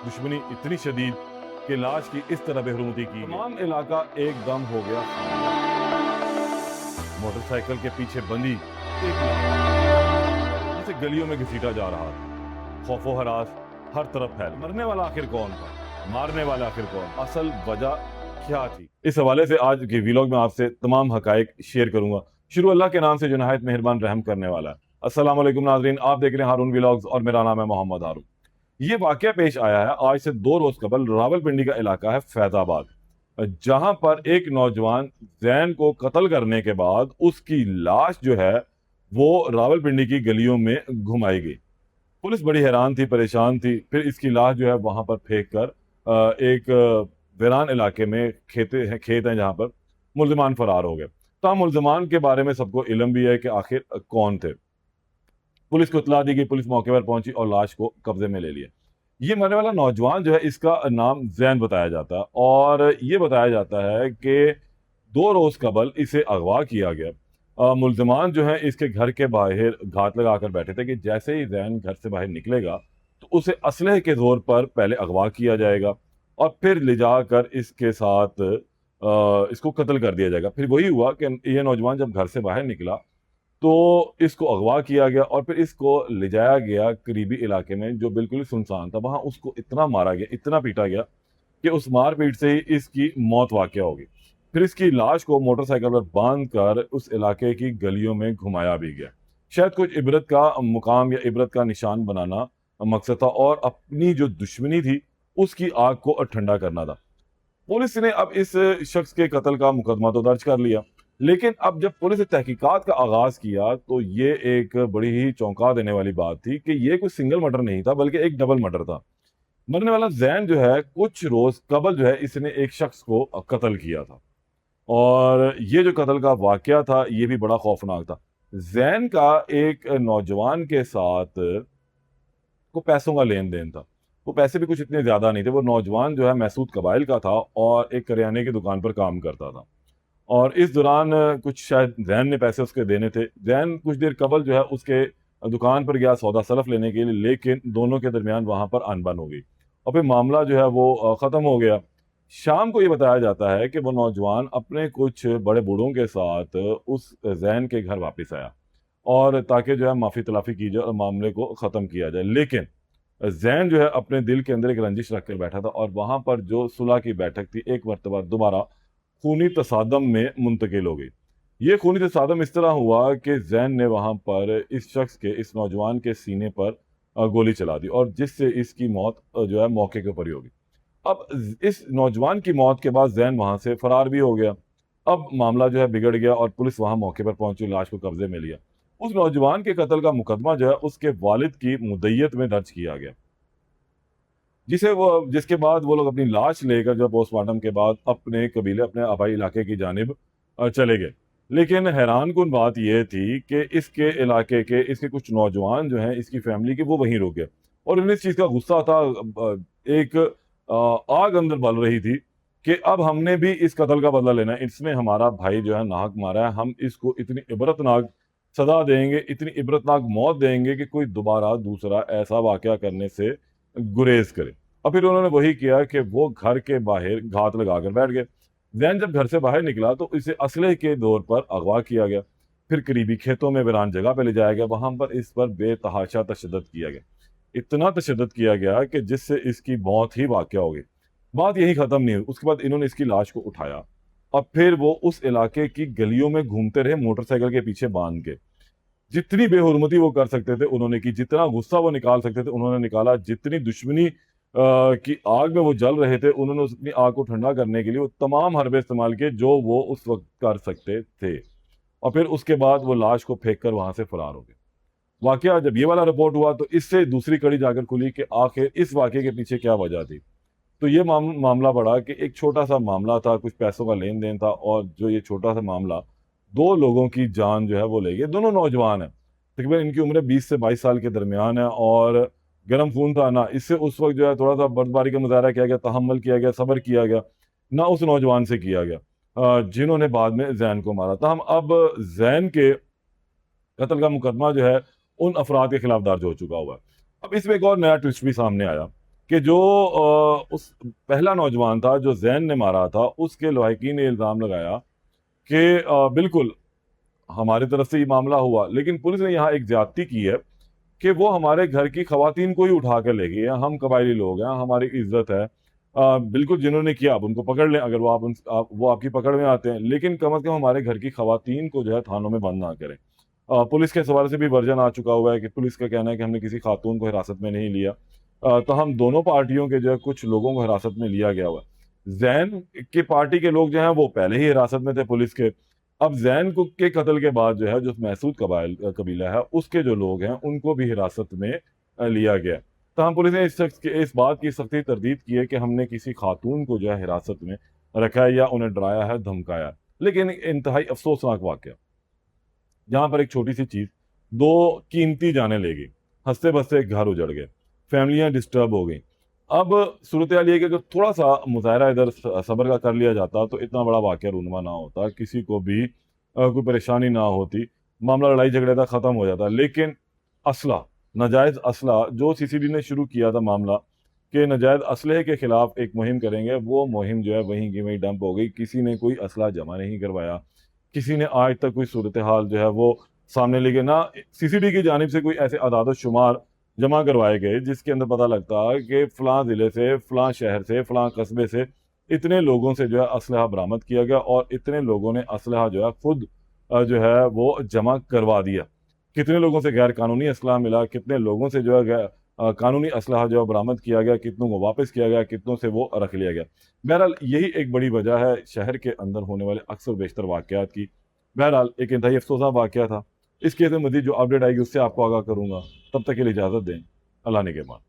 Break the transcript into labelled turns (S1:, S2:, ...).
S1: दुश्मनी इतनी शदीद कि लाश की इस तरह बेहरमती की। तमाम इलाका एकदम हो गया। मोटरसाइकिल के पीछे बंदी एक लाश जिसे गलियों में घसीटा जा रहा था। खौफो हरास हर तरफ फैल। मरने वाला आखिर कौन था, मारने वाला आखिर कौन, असल वजह क्या थी? इस हवाले से आज के व्लॉग में आपसे तमाम हकायक शेयर करूंगा। शुरू अल्लाह के नाम से जो नहायत मेहरबान रहम करने वाला है। अस्सलाम वालेकुम नाजरीन, आप देख रहे हैं हारून व्लॉग्स और मेरा नाम है मोहम्मद हारून। ये वाकया पेश आया है आज से 2 रोज कबल रावलपिंडी का इलाका है फैजाबाद, जहां पर एक नौजवान जैन को कत्ल करने के बाद उसकी लाश जो है वो रावलपिंडी की गलियों में घुमाई गई। पुलिस बड़ी हैरान थी, परेशान थी। फिर इसकी लाश जो है वहां पर फेंक कर एक वीरान इलाके में खेत हैं जहां पर मुल्जिमान फरार हो गए। तमाम मुल्जिमान के बारे में सबको इल्म भी है कि आखिर कौन थे। पुलिस को इतला दी गई, पुलिस मौके पर पहुंची और लाश को कब्जे में ले लिया। ये मरने वाला नौजवान जो है इसका नाम जैन बताया जाता है और ये बताया जाता है कि 2 रोज कबल इसे अगवा किया गया। मुल्जिमान जो है इसके घर के बाहर घात लगाकर बैठे थे कि जैसे ही जैन घर से बाहर निकलेगा तो उसे असलहे के जोर पर पहले अगवा किया जाएगा और फिर ले जाकर इसके साथ इसको कत्ल कर दिया जाएगा। फिर वही हुआ कि ये नौजवान जब घर से बाहर निकला तो इसको अगवा किया गया और फिर इसको ले जाया गया करीबी इलाके में जो बिल्कुल ही सुनसान था। वहां उसको इतना मारा गया, इतना पीटा गया कि उस मारपीट से ही इसकी मौत वाक़या होगी। फिर इसकी लाश को मोटरसाइकिल पर बांध कर उस इलाके की गलियों में घुमाया भी गया। शायद कुछ इबरत का मुकाम या इबरत का निशान बनाना मकसद था और अपनी जो दुश्मनी थी उसकी आग को ठंडा करना था। पुलिस ने अब इस शख्स के कत्ल का मुकदमा तो दर्ज कर लिया, लेकिन अब जब पुलिस ने तहकीकात का आगाज किया तो ये एक बड़ी ही चौंका देने वाली बात थी कि ये कोई सिंगल मर्डर नहीं था बल्कि एक डबल मर्डर था। मरने वाला जैन जो है कुछ रोज कबल जो है इसने एक शख्स को कत्ल किया था और ये जो कत्ल का वाकया था ये भी बड़ा खौफनाक था। जैन का एक नौजवान के साथ को पैसों का लेन देन था। वो पैसे भी कुछ इतने ज्यादा नहीं थे। वो नौजवान जो है मैसूद कबाइल का था और एक करियाने की दुकान पर काम करता था और इस दौरान कुछ शायद जैन ने पैसे उसके देने थे। जैन कुछ देर कबल जो है उसके दुकान पर गया सौदा सलफ लेने के लिए, लेकिन दोनों के दरमियान वहां पर अनबन हो गई और फिर मामला जो है वो खत्म हो गया। शाम को ये बताया जाता है कि वो नौजवान अपने कुछ बड़े बूढ़ों के साथ उस जैन के घर वापस आया और ताकि जो है माफी तलाफी की जाए और मामले को ख़त्म किया जाए। लेकिन जैन जो है अपने दिल के अंदर एक रंजिश रख कर बैठा था और वहां पर जो सुलह की बैठक थी एक मरतबा दोबारा खूनी तसादम में मुंतकिल हो गई। ये खूनी तसादम इस तरह हुआ कि जैन ने वहां पर इस शख्स के, इस नौजवान के सीने पर गोली चला दी और जिससे इसकी मौत जो है मौके के ऊपर ही होगी। अब इस नौजवान की मौत के बाद जैन वहां से फरार भी हो गया। अब मामला जो है बिगड़ गया और पुलिस वहां मौके पर पहुंची, लाश को कब्जे में लिया। उस नौजवान के कत्ल का मुकदमा जो है उसके वालिद की मुद्दयत में दर्ज किया गया, जिसके बाद वो लोग अपनी लाश लेकर जो पोस्टमार्टम के बाद अपने कबीले, अपने आबाई इलाके की जानिब चले गए। लेकिन हैरानकुन बात यह थी कि इसके इलाके के इसके कुछ नौजवान जो हैं इसकी फैमिली के वो वहीं रुक गए और उन्हें इस चीज़ का गुस्सा था। एक आग अंदर बल रही थी कि अब हमने भी इस कत्ल का बदला लेना है। इसमें हमारा भाई जो है नाहक मारा है, हम इसको इतनी इबरतनाक सजा देंगे, इतनी इबरतनाक मौत देंगे कि कोई दोबारा दूसरा ऐसा वाकया करने से गुरेज करे। और फिर उन्होंने वही किया कि वो घर के बाहर घात लगाकर बैठ गए। जैन जब घर से बाहर निकला तो इसे असलहे के दौर पर अगवा किया गया। फिर करीबी खेतों में वीरान जगह पे ले जाया गया, वहां पर इस पर बेतहाशा तशद्दुद किया गया। इतना तशद्दुद किया गया कि जिससे इसकी मौत ही वाकया हो गई। बात यही खत्म नहीं हुई, उसके बाद इन्होंने इसकी लाश को उठाया और फिर वो उस इलाके की गलियों में घूमते रहे मोटरसाइकिल के पीछे बांध के। जितनी बेहुरमती वो कर सकते थे उन्होंने की, जितना गुस्सा वो निकाल सकते थे उन्होंने निकाला, जितनी दुश्मनी की आग में वो जल रहे थे उन्होंने अपनी आग को ठंडा करने के लिए वो तमाम हरबे इस्तेमाल किए जो वो उस वक्त कर सकते थे। और फिर उसके बाद वो लाश को फेंक कर वहां से फरार हो गए। वाकया जब ये वाला रिपोर्ट हुआ तो इससे दूसरी कड़ी जाकर खुली कि आखिर इस वाकये के पीछे क्या वजह थी। तो ये मामला बढ़ा कि एक छोटा सा मामला था, कुछ पैसों का लेन देन था और जो ये छोटा सा मामला 2 लोगों की जान जो है वो ले गए। दोनों नौजवान हैं, तकरीबन इनकी उम्र 20 से 22 साल के दरमियान है और गर्म खून था ना। इससे उस वक्त जो है थोड़ा सा बर्फबारी का मुजाहरा किया गया, तहम्मुल किया गया, सब्र किया गया ना उस नौजवान से किया गया जिन्होंने बाद में जैन को मारा था। हम अब जैन के कत्ल का मुकदमा जो है उन अफराद के खिलाफ दर्ज हो चुका हुआ है। अब इसमें एक और नया ट्विस्ट भी सामने आया कि जो उस पहला नौजवान था जो जैन ने मारा था, उसके लवाहिकीन ने इल्ज़ाम लगाया कि बिल्कुल हमारी तरफ से ये मामला हुआ, लेकिन पुलिस ने यहाँ एक ज्यादती की है कि वो हमारे घर की खवातीन को ही उठा कर ले गई है। हम कबायली लोग हैं, हमारी इज्जत है। बिल्कुल जिन्होंने किया आप उनको पकड़ लें, अगर वो आपकी पकड़ में आते हैं, लेकिन कम से कम हमारे घर की खवातीन को जो है थानों में बंद ना करें। पुलिस के हवाले से भी वर्जन आ चुका हुआ है कि पुलिस का कहना है कि हमने किसी खातून को हिरासत में नहीं लिया। तो हम दोनों पार्टियों के जो है कुछ लोगों को हिरासत में लिया गया हुआ है। जैन की पार्टी के लोग जो हैं वो पहले ही हिरासत में थे पुलिस के। अब जैन को के कत्ल के बाद जो है जो महसूद कबीला है उसके जो लोग हैं उनको भी हिरासत में लिया गया। तमाम पुलिस ने इस बात की सख्ती तरदीद की है कि हमने किसी खातून को जो है हिरासत में रखा है या उन्हें डराया है, धमकाया है। लेकिन इंतहाई अफसोसनाक वाकया, जहां पर एक छोटी सी चीज दो कीमती जाने ले गई, हंसते बसते घर उजड़ गए, फैमिलियां डिस्टर्ब हो गई। अब सूरत हाल ये है कि अगर थोड़ा सा मुजाहरा इधर सब्र का कर लिया जाता तो इतना बड़ा वाकया रूनमा ना होता, किसी को भी कोई परेशानी ना होती, मामला लड़ाई झगड़े तक खत्म हो जाता। लेकिन असला, नाजायज असला जो सीसीडी ने शुरू किया था मामला कि नाजायज असलहे के खिलाफ एक मुहिम करेंगे, वो मुहिम जो है वहीं की वहीं डंप हो गई। किसी ने कोई असला जमा नहीं करवाया, किसी ने आज तक कोई सूरत हाल जो है वो सामने लेके ना सीसीडी की जानिब से कोई ऐसे अदाद शुमार जमा करवाए गए जिसके अंदर पता लगता है कि फलां जिले से, फलां शहर से, फलां कस्बे से इतने लोगों से जो है असलहा बरामद किया गया और इतने लोगों ने असलहा जो है खुद जो है वो जमा करवा दिया। कितने लोगों से गैर कानूनी असलहा मिला, कितने लोगों से जो है कानूनी असलहा जो है बरामद किया गया, कितनों को वापस किया गया, कितनों से वो रख लिया गया। बहरहाल यही एक बड़ी वजह है शहर के अंदर होने वाले अक्सर बेशतर वाकयात की। बहरहाल एक इंतहाई अफसोसनाक वाकया था। इस केस में मजीद जो अपडेट आएगी उससे आपको आगाह करूंगा। तब तक के लिए इजाज़त दें। अल्लाह ने के बाद।